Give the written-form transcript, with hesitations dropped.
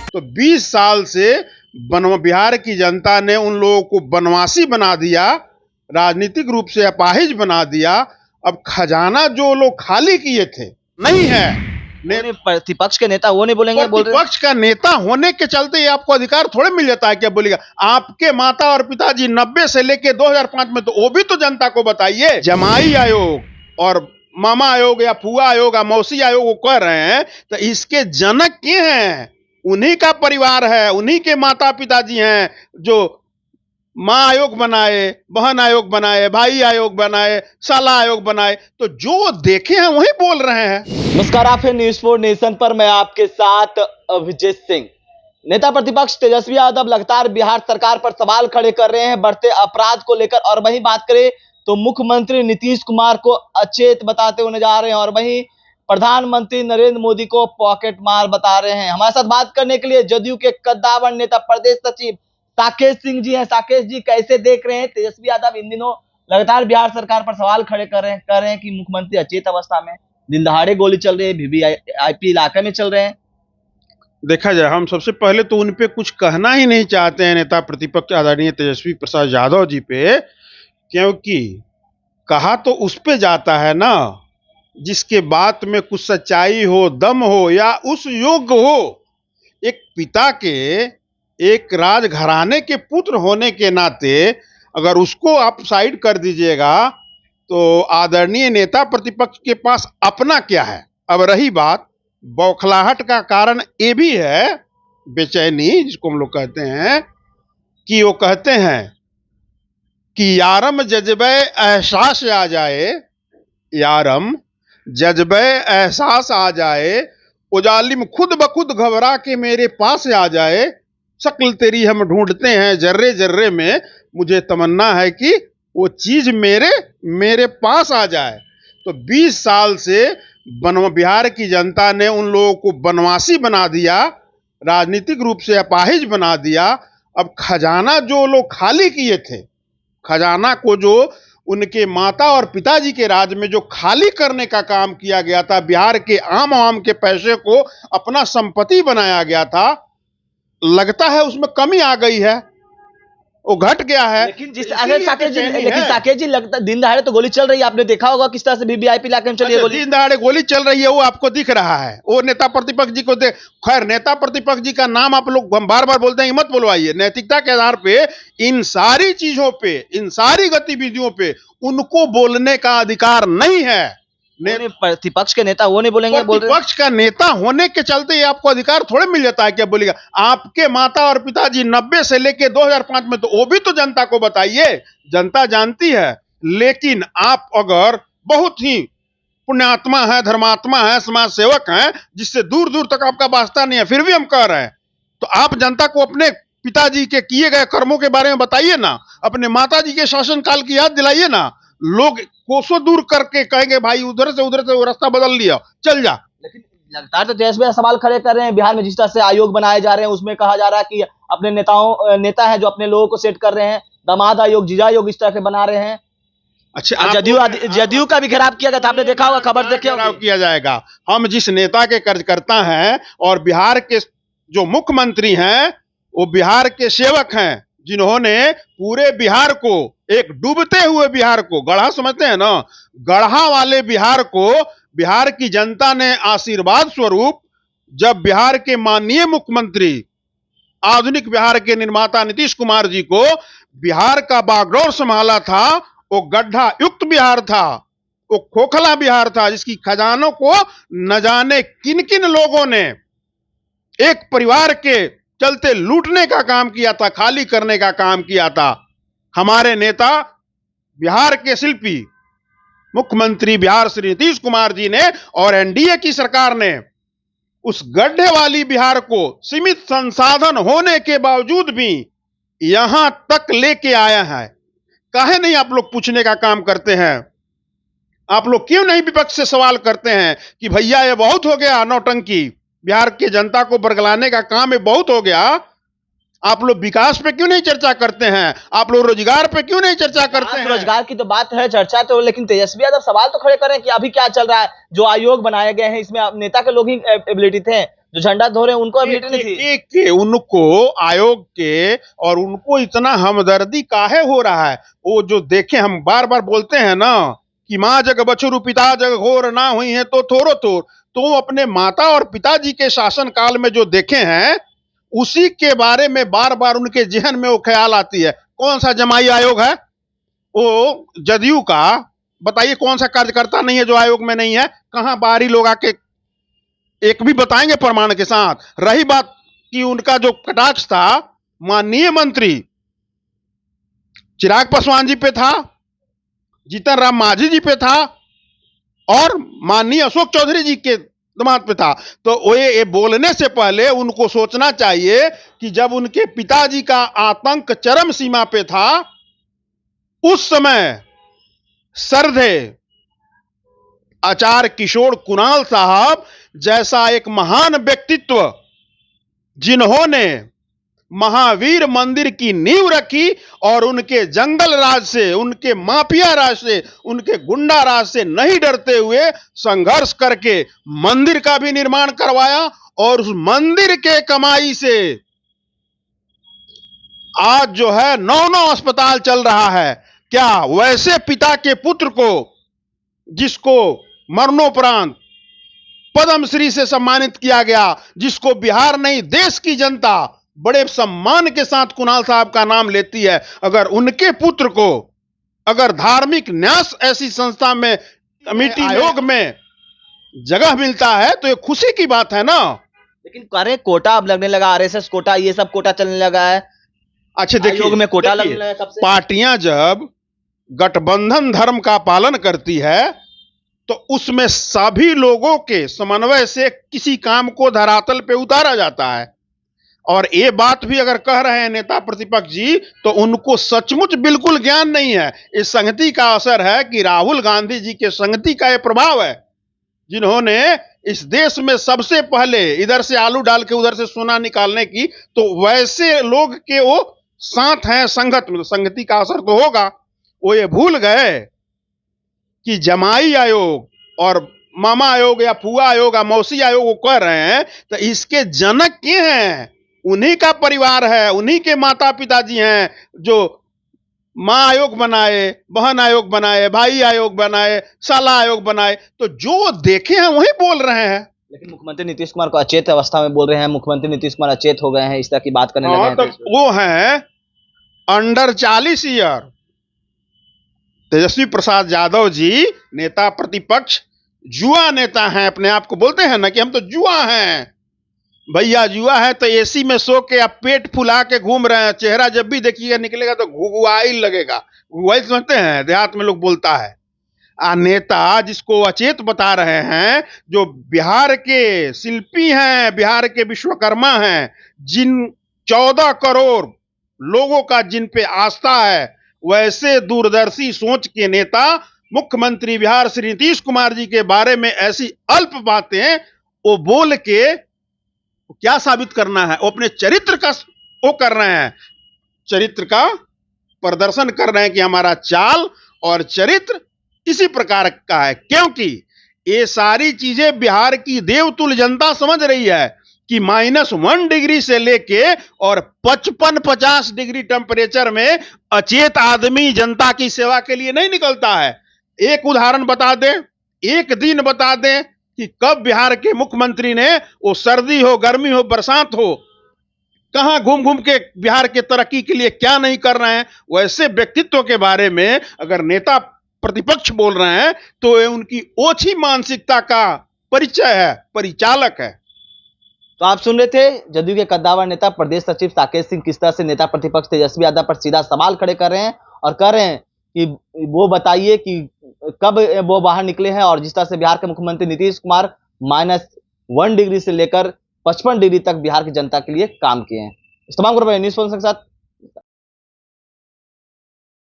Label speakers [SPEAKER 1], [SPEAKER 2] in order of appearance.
[SPEAKER 1] तो 20 साल से बिहार की जनता ने उन लोगों को बनवासी बना दिया, राजनीतिक रूप से अपाहिज बना दिया। अब खजाना जो लोग खाली किए थे नहीं है।
[SPEAKER 2] प्रतिपक्ष के नेता वो नहीं बोलेंगे, बोल रहे हैं।
[SPEAKER 1] प्रतिपक्ष का नेता होने के चलते ये आपको अधिकार थोड़े मिल जाता है क्या बोलेगा? आपके माता और पिताजी 90 से लेके 2005 में, तो वो भी तो जनता को बताइए। जमाई आयोग और मामा आयोग या फुआ आयोग या मौसी आयोग वो कर रहे हैं, तो इसके जनक के हैं, उन्हीं का परिवार है, उन्हीं के माता पिताजी हैं जो माँ आयोग बनाए, बहन आयोग बनाए, भाई आयोग बनाए, साला आयोग बनाए। तो जो देखे हैं वही बोल रहे हैं।
[SPEAKER 2] नमस्कार, आप हैं न्यूज़ 4 नेशन पर, मैं आपके साथ अभिजीत सिंह। नेता प्रतिपक्ष तेजस्वी यादव लगातार बिहार सरकार पर सवाल खड़े कर रहे हैं बढ़ते अपराध को लेकर, और वहीं बात करें तो मुख्यमंत्री नीतीश कुमार को अचेत बताते हुए नजर आ रहे हैं, और वहीं प्रधानमंत्री नरेंद्र मोदी को पॉकेट मार बता रहे हैं। हमारे साथ बात करने के लिए जदयू के कद्दावर नेता प्रदेश सचिव साकेत सिंह जी हैं। साकेत जी, कैसे देख रहे हैं तेजस्वी यादव इन दिनों लगातार बिहार सरकार पर सवाल खड़े कर रहे हैं कि मुख्यमंत्री अचेत अवस्था में, दिन दहाड़े गोली चल रही है, वीवीआईपी इलाके में चल रहे हैं।
[SPEAKER 1] देखा जाए, हम सबसे पहले तो उन पे कुछ कहना ही नहीं चाहते हैं, नेता प्रतिपक्ष आदरणीय तेजस्वी प्रसाद यादव जी पे, क्योंकि कहा तो उस पे जाता है ना जिसके बात में कुछ सच्चाई हो, दम हो या उस योग्य हो। एक पिता के, एक राजघराने के पुत्र होने के नाते अगर उसको आप साइड कर दीजिएगा तो आदरणीय नेता प्रतिपक्ष के पास अपना क्या है? अब रही बात बौखलाहट का कारण ये भी है, बेचैनी जिसको हम लोग कहते हैं, कि वो कहते हैं कि यारम जज्बे एहसास आ जाए, यारम जज्बे एहसास आ जाए, उजालिम खुद ब खुद घबरा के मेरे पास आ जाए, शक्ल तेरी हम ढूंढते हैं जर्रे जर्रे में, मुझे तमन्ना है कि वो चीज मेरे पास आ जाए। तो 20 साल से बिहार की जनता ने उन लोगों को बनवासी बना दिया, राजनीतिक रूप से अपाहिज बना दिया। अब खजाना जो लोग खाली किए थे, खजाना को जो उनके माता और पिताजी के राज में जो खाली करने का काम किया गया था, बिहार के आम आवाम के पैसे को अपना संपत्ति बनाया गया था, लगता है उसमें कमी आ गई है, वो घट गया है।
[SPEAKER 2] लेकिन साकेत जी लगता दिन दहाड़े तो गोली चल रही है, आपने देखा होगा किस तरह से वीवीआईपी इलाके में चल रही है गोली।
[SPEAKER 1] दिन दहाड़े गोली चल रही है वो आपको दिख रहा है, वो नेता प्रतिपक्ष जी को खैर नेता प्रतिपक्ष जी का नाम आप लोग हम बार बार बोलते हैं, मत बुलवाइए। नैतिकता के आधार पे इन सारी चीजों पे, इन सारी गतिविधियों पे उनको बोलने का अधिकार नहीं है।
[SPEAKER 2] प्रतिपक्ष के नेता वो नहीं बोलेंगे,
[SPEAKER 1] प्रतिपक्ष का नेता होने के चलते ये आपको अधिकार थोड़े मिल जाता है क्या बोलेगा? आपके माता और पिताजी 90 से लेके 2005 में, तो वो भी तो जनता को बताइए, जनता जानती है। लेकिन आप अगर बहुत ही पुण्यात्मा है, धर्मात्मा है, समाज सेवक है, जिससे दूर दूर तक आपका वास्ता नहीं है, फिर भी हम कह रहे हैं, तो आप जनता को अपने पिताजी के किए गए कर्मों के बारे में बताइए ना, अपने माताजी के शासनकाल की याद दिलाइए ना। लोग कोसों दूर करके कहेंगे भाई उधर से वो रास्ता बदल लिया, चल जा।
[SPEAKER 2] लेकिन लगातार तो तेजस्वी सवाल खड़े कर रहे हैं बिहार में, जिस तरह से आयोग बनाए जा रहे हैं उसमें कहा जा रहा है कि अपने नेता है जो अपने लोगों को सेट कर रहे हैं, दामाद आयोग, जीजा आयोग इस तरह के बना रहे हैं। अच्छा, जदयू का भी घेराव किया गया था, आपने देखा होगा, खबर देखे होगा।
[SPEAKER 1] किया जाएगा। हम जिस नेता के कार्यकर्ता हैं और बिहार के जो मुख्यमंत्री हैं वो बिहार के सेवक हैं, जिन्होंने पूरे बिहार को, एक डूबते हुए बिहार को, गढ़ा समझते हैं ना, गढ़ा वाले बिहार को बिहार की जनता ने आशीर्वाद स्वरूप, जब बिहार के माननीय मुख्यमंत्री, आधुनिक बिहार के निर्माता नीतीश कुमार जी को बिहार का बागडोर संभाला था, वो गड्ढा युक्त बिहार था, वो खोखला बिहार था, जिसकी खजानों को न जाने किन किन लोगों ने एक परिवार के चलते लूटने का काम किया था, खाली करने का काम किया था। हमारे नेता, बिहार के शिल्पी मुख्यमंत्री बिहार श्री नीतीश कुमार जी ने और एनडीए की सरकार ने उस गड्ढे वाली बिहार को सीमित संसाधन होने के बावजूद भी यहां तक लेके आया है। काहे नहीं आप लोग पूछने का काम करते हैं? आप लोग क्यों नहीं विपक्ष से सवाल करते हैं कि भैया ये बहुत हो गया नौटंकी, बिहार की जनता को बरगलाने का काम ये बहुत हो गया। आप लोग विकास पे क्यों नहीं चर्चा करते हैं? आप लोग रोजगार पे क्यों नहीं चर्चा करते हैं?
[SPEAKER 2] रोजगार की तो बात है, चर्चा तो, लेकिन तेजस्वी यादव सवाल तो खड़े करें कि अभी क्या चल रहा है, जो आयोग बनाए गए हैं इसमें नेता के लोग ही एबिलिटी थे, जो झंडा धो रहे हैं उनको इम्यूनिटी नहीं थी।
[SPEAKER 1] के उनको आयोग के और उनको इतना हमदर्दी काहे हो रहा है? वो जो देखे हम बार बार बोलते हैं ना कि माँ जग बछरू पिता जग घोर ना हुई है तो थोरो थोर, तो अपने माता और पिताजी के शासन काल में जो देखे हैं उसी के बारे में बार बार उनके जहन में वो ख्याल आती है। कौन सा जमाई आयोग है? वो जदयू का। बताइए कौन सा कार्यकर्ता नहीं है जो आयोग में नहीं है? कहां बाहरी लोग आके एक भी बताएंगे प्रमाण के साथ? रही बात कि उनका जो कटाक्ष था माननीय मंत्री चिराग पासवान जी पे था, जीतन राम मांझी जी पे था और माननीय अशोक चौधरी जी के दिमाग पे था। तो ये बोलने से पहले उनको सोचना चाहिए कि जब उनके पिताजी का आतंक चरम सीमा पे था उस समय सरधे आचार्य किशोर कुणाल साहब जैसा एक महान व्यक्तित्व जिन्होंने महावीर मंदिर की नींव रखी और उनके जंगल राज से, उनके माफिया राज से, उनके गुंडा राज से नहीं डरते हुए संघर्ष करके मंदिर का भी निर्माण करवाया और उस मंदिर के कमाई से आज जो है 9 अस्पताल चल रहा है। क्या वैसे पिता के पुत्र को, जिसको मरणोपरांत पद्मश्री से सम्मानित किया गया, जिसको बिहार नहीं देश की जनता बड़े सम्मान के साथ कुणाल साहब का नाम लेती है, अगर उनके पुत्र को अगर धार्मिक न्यास ऐसी संस्था में, कमेटी आयोग में जगह मिलता है तो ये खुशी की बात है ना।
[SPEAKER 2] लेकिन करे कोटा अब लगने लगा, आरएसएस कोटा, ये सब कोटा चलने लगा है।
[SPEAKER 1] अच्छा देखिए,
[SPEAKER 2] आयोग में कोटा लगने लगा कब से?
[SPEAKER 1] पार्टियां जब गठबंधन धर्म का पालन करती है तो उसमें सभी लोगों के समन्वय से किसी काम को धरातल पे उतारा जाता है। और ये बात भी अगर कह रहे हैं नेता प्रतिपक्ष जी तो उनको सचमुच बिल्कुल ज्ञान नहीं है। इस संगति का असर है कि राहुल गांधी जी के संगति का यह प्रभाव है, जिन्होंने इस देश में सबसे पहले इधर से आलू डाल के उधर से सोना निकालने की, तो वैसे लोग के वो साथ हैं संगत में, तो संगति का असर तो होगा। वो ये भूल गए कि जमाई आयोग और मामा आयोग या फुआ आयोग या मौसी आयोग वो कह रहे हैं तो इसके जनक के हैं, उन्हीं का परिवार है, उन्हीं के माता पिताजी हैं जो माँ आयोग बनाए, बहन आयोग बनाए, भाई आयोग बनाए, साला आयोग बनाए। तो जो देखे हैं वही बोल रहे हैं।
[SPEAKER 2] लेकिन मुख्यमंत्री नीतीश कुमार को अचेत अवस्था में बोल रहे हैं, मुख्यमंत्री नीतीश कुमार अचेत हो गए हैं, इस तरह की बात करने लगे हैं।
[SPEAKER 1] तो वो हैं अंडर 40 ईयर तेजस्वी प्रसाद यादव जी, नेता प्रतिपक्ष, जुआ नेता हैं, अपने आप को बोलते हैं ना कि हम तो जुआ हैं। भैया जुआ है तो एसी में सो के आप पेट फुला के घूम रहे हैं, चेहरा जब भी देखिएगा निकलेगा तो घुघुआई लगेगा। घुघुआई समझते हैं, देहात में लोग बोलता है। नेता जिसको अचेत बता रहे हैं, जो बिहार के शिल्पी हैं, बिहार के विश्वकर्मा हैं, जिन 14 करोड़ लोगों का जिन पे आस्था है, वैसे दूरदर्शी सोच के नेता मुख्यमंत्री बिहार श्री नीतीश कुमार जी के बारे में ऐसी अल्प बातें वो बोल के क्या साबित करना है? वो अपने चरित्र का वो कर रहे हैं, चरित्र का प्रदर्शन कर रहे हैं कि हमारा चाल और चरित्र इसी प्रकार का है। क्योंकि ये सारी चीजें बिहार की देवतुल्य जनता समझ रही है कि -1 डिग्री से लेके और 55-50 डिग्री टेम्परेचर में अचेत आदमी जनता की सेवा के लिए नहीं निकलता है। एक उदाहरण बता दें, एक दिन बता दें कि कब बिहार के मुख्यमंत्री ने, वो सर्दी हो, गर्मी हो, बरसात हो, कहां घूम घूम के बिहार के तरक्की के लिए क्या नहीं कर रहे हैं। वैसे व्यक्तित्व के बारे में अगर नेता प्रतिपक्ष बोल रहे हैं तो ये उनकी ओछी मानसिकता का परिचय है, परिचालक है।
[SPEAKER 2] तो आप सुन रहे थे जदयू के कद्दावर नेता प्रदेश सचिव साकेत सिंह किस तरह से नेता प्रतिपक्ष तेजस्वी यादव पर सीधा सवाल खड़े कर रहे हैं और कह रहे हैं कि वो बताइए कि कब वो बाहर निकले हैं, और जिस तरह से बिहार के मुख्यमंत्री नीतीश कुमार -1 डिग्री से लेकर 55 डिग्री तक बिहार की जनता के लिए काम किए हैं। इस तमाम खबरें न्यूज़ के साथ